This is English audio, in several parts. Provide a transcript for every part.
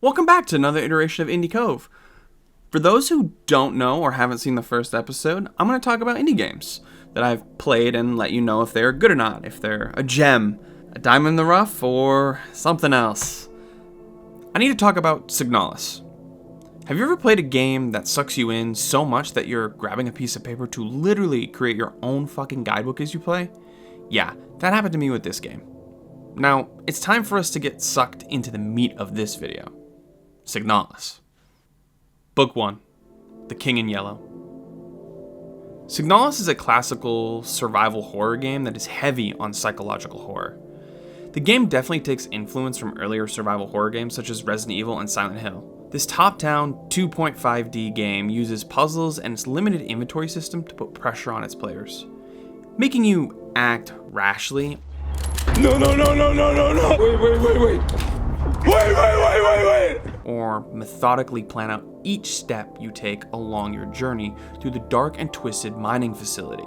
Welcome back to another iteration of Indie Cove. For those who don't know or haven't seen the first episode, I'm going to talk about indie games that I've played and let you know if they're good or not, if they're a gem, a diamond in the rough, or something else. I need to talk about Signalis. Have you ever played a game that sucks you in so much that you're grabbing a piece of paper to literally create your own fucking guidebook as you play? Yeah, that happened to me with this game. Now, it's time for us to get sucked into the meat of this video. Signalis. Book 1. The King in Yellow. Signalis is a classical survival horror game that is heavy on psychological horror. The game definitely takes influence from earlier survival horror games such as Resident Evil and Silent Hill. This top-down 2.5D game uses puzzles and its limited inventory system to put pressure on its players, making you act rashly. No. Wait. Or methodically plan out each step you take along your journey through the dark and twisted mining facility.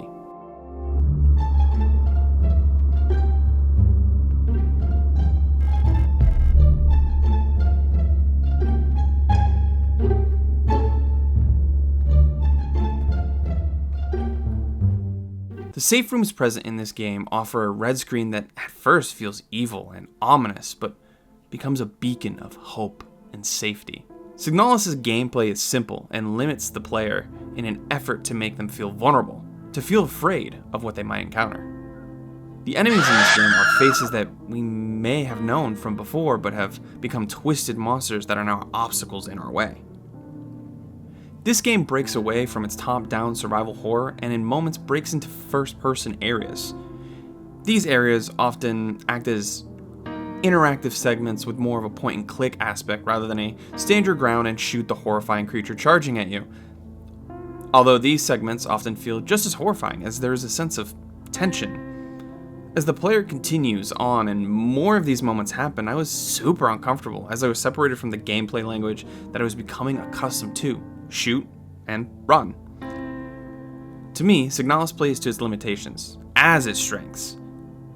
The safe rooms present in this game offer a red screen that at first feels evil and ominous, but becomes a beacon of hope and safety. Signalis' gameplay is simple and limits the player in an effort to make them feel vulnerable, to feel afraid of what they might encounter. The enemies in this game are faces that we may have known from before, but have become twisted monsters that are now obstacles in our way. This game breaks away from its top-down survival horror and in moments breaks into first-person areas. These areas often act as interactive segments with more of a point-and-click aspect rather than a stand your ground and shoot the horrifying creature charging at you. Although these segments often feel just as horrifying, as there is a sense of tension. As the player continues on and more of these moments happen, I was super uncomfortable as I was separated from the gameplay language that I was becoming accustomed to. Shoot and run. To me, Signalis plays to its limitations, as its strengths,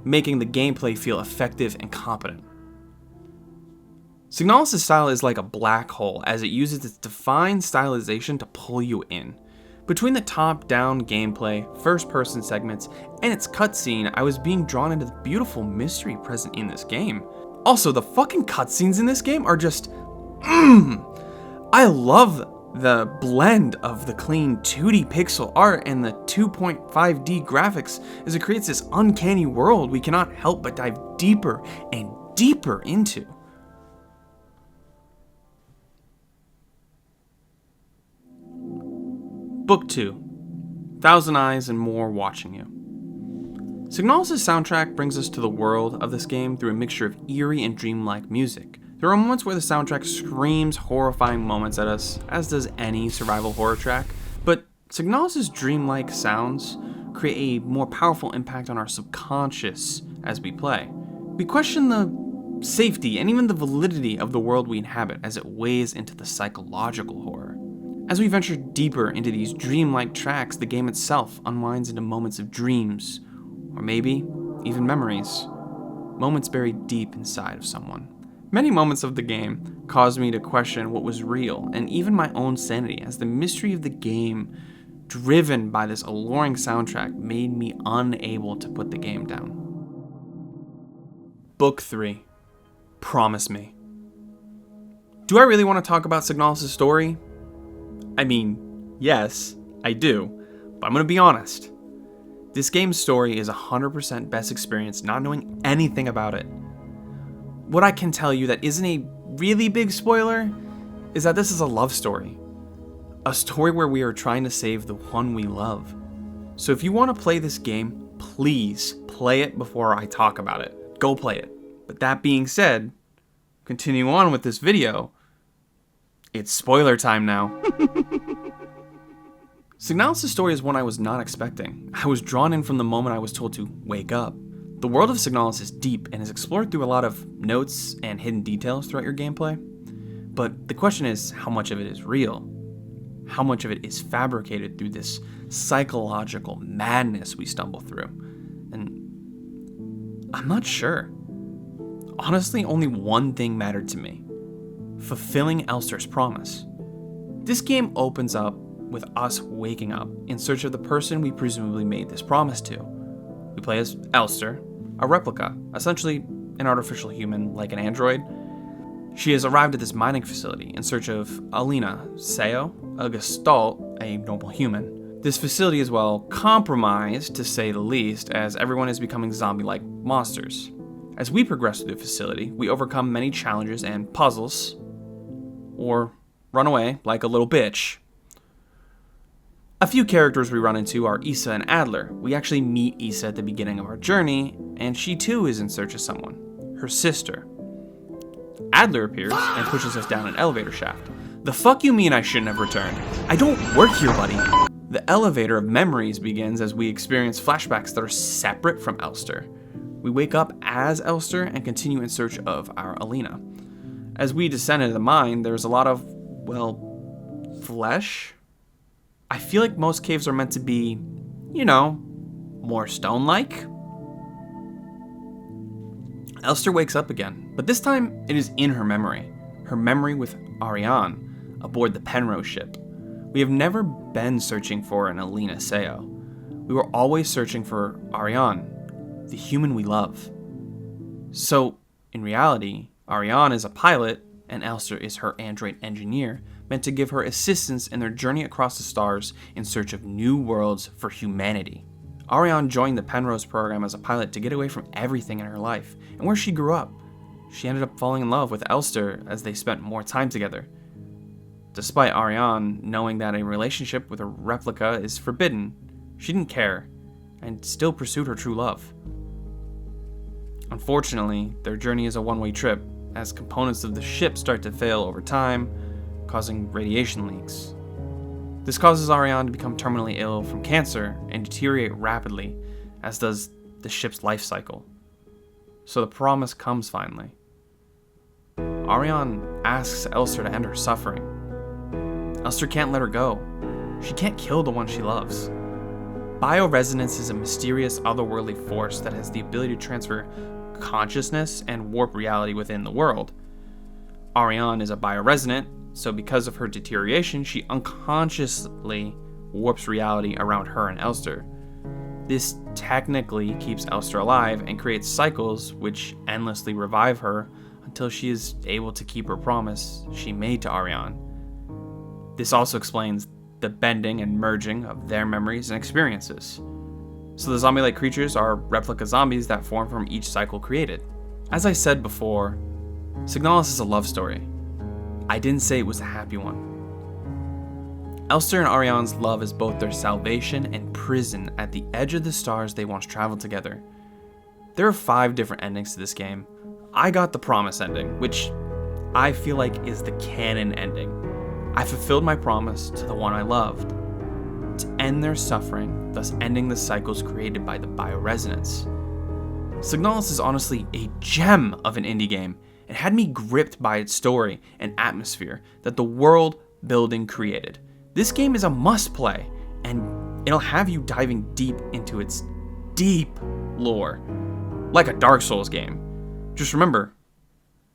making the gameplay feel effective and competent. Signalis' style is like a black hole as it uses its defined stylization to pull you in. Between the top-down gameplay, first-person segments, and its cutscene, I was being drawn into the beautiful mystery present in this game. Also, the fucking cutscenes in this game are just I love the blend of the clean 2D pixel art and the 2.5D graphics as it creates this uncanny world we cannot help but dive deeper and deeper into. Book 2. Thousand Eyes and More Watching You. Signalis' soundtrack brings us to the world of this game through a mixture of eerie and dreamlike music. There are moments where the soundtrack screams horrifying moments at us, as does any survival horror track, but Signalis' dreamlike sounds create a more powerful impact on our subconscious as we play. We question the safety and even the validity of the world we inhabit as it weighs into the psychological horror. As we venture deeper into these dreamlike tracks, the game itself unwinds into moments of dreams, or maybe even memories, moments buried deep inside of someone. Many moments of the game caused me to question what was real and even my own sanity, as the mystery of the game, driven by this alluring soundtrack, made me unable to put the game down. Book 3. Promise Me. Do I really want to talk about Signalis' story? I mean, yes, I do, but I'm going to be honest. This game's story is 100% best experience not knowing anything about it. What I can tell you that isn't a really big spoiler is that this is a love story. A story where we are trying to save the one we love. So if you want to play this game, please play it before I talk about it. Go play it. But that being said, continue on with this video. It's spoiler time now. Signalis' story is one I was not expecting. I was drawn in from the moment I was told to wake up. The world of Signalis is deep and is explored through a lot of notes and hidden details throughout your gameplay. But the question is, how much of it is real? How much of it is fabricated through this psychological madness we stumble through? And I'm not sure. Honestly, only one thing mattered to me. fulfilling Elster's promise. This game opens up with us waking up in search of the person we presumably made this promise to. We play as Elster, a replica, essentially an artificial human like an android. She has arrived at this mining facility in search of Alina Seo, a gestalt, a normal human. This facility is well compromised, to say the least, as everyone is becoming zombie-like monsters. As we progress through the facility, we overcome many challenges and puzzles, or run away like a little bitch. A few characters we run into are Issa and Adler. We actually meet Issa at the beginning of our journey, and she too is in search of someone, her sister. Adler appears and pushes us down an elevator shaft. The fuck you mean I shouldn't have returned? I don't work here, buddy. The elevator of memories begins as we experience flashbacks that are separate from Elster. We wake up as Elster and continue in search of our Alina. As we descend into the mine, there's a lot of, well, flesh? I feel like most caves are meant to be, more stone-like. Elster wakes up again, but this time it is in her memory with Ariane aboard the Penrose ship. We have never been searching for an Alina Seo. We were always searching for Ariane, the human we love. So, in reality, Ariane is a pilot and Elster is her android engineer, meant to give her assistance in their journey across the stars in search of new worlds for humanity. Ariane joined the Penrose program as a pilot to get away from everything in her life and where she grew up. She ended up falling in love with Elster as they spent more time together. Despite Ariane knowing that a relationship with a replica is forbidden, she didn't care and still pursued her true love. Unfortunately, their journey is a one-way trip as components of the ship start to fail over time, causing radiation leaks. This causes Ariane to become terminally ill from cancer and deteriorate rapidly, as does the ship's life cycle. So the promise comes finally. Ariane asks Elster to end her suffering. Elster can't let her go. She can't kill the one she loves. Bioresonance is a mysterious otherworldly force that has the ability to transfer consciousness and warp reality within the world. Ariane is a bioresonant, so because of her deterioration, she unconsciously warps reality around her and Elster. This technically keeps Elster alive and creates cycles which endlessly revive her until she is able to keep her promise she made to Ariane. This also explains the bending and merging of their memories and experiences. So the zombie-like creatures are replica zombies that form from each cycle created. As I said before, Signalis is a love story. I didn't say it was a happy one. Elster and Ariane's love is both their salvation and prison at the edge of the stars they once traveled together. There are 5 different endings to this game. I got the promise ending, which I feel like is the canon ending. I fulfilled my promise to the one I loved, to end their suffering, thus ending the cycles created by the bioresonance. Signalis is honestly a gem of an indie game. It had me gripped by its story and atmosphere that the world building created. This game is a must play, and it'll have you diving deep into its deep lore, like a Dark Souls game. Just remember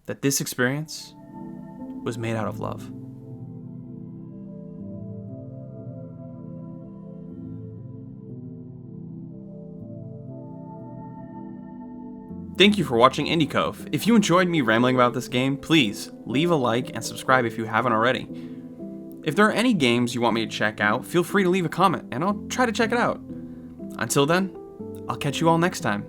that this experience was made out of love. Thank you for watching Indie Cove. If you enjoyed me rambling about this game, please leave a like and subscribe if you haven't already. If there are any games you want me to check out, feel free to leave a comment and I'll try to check it out. Until then, I'll catch you all next time.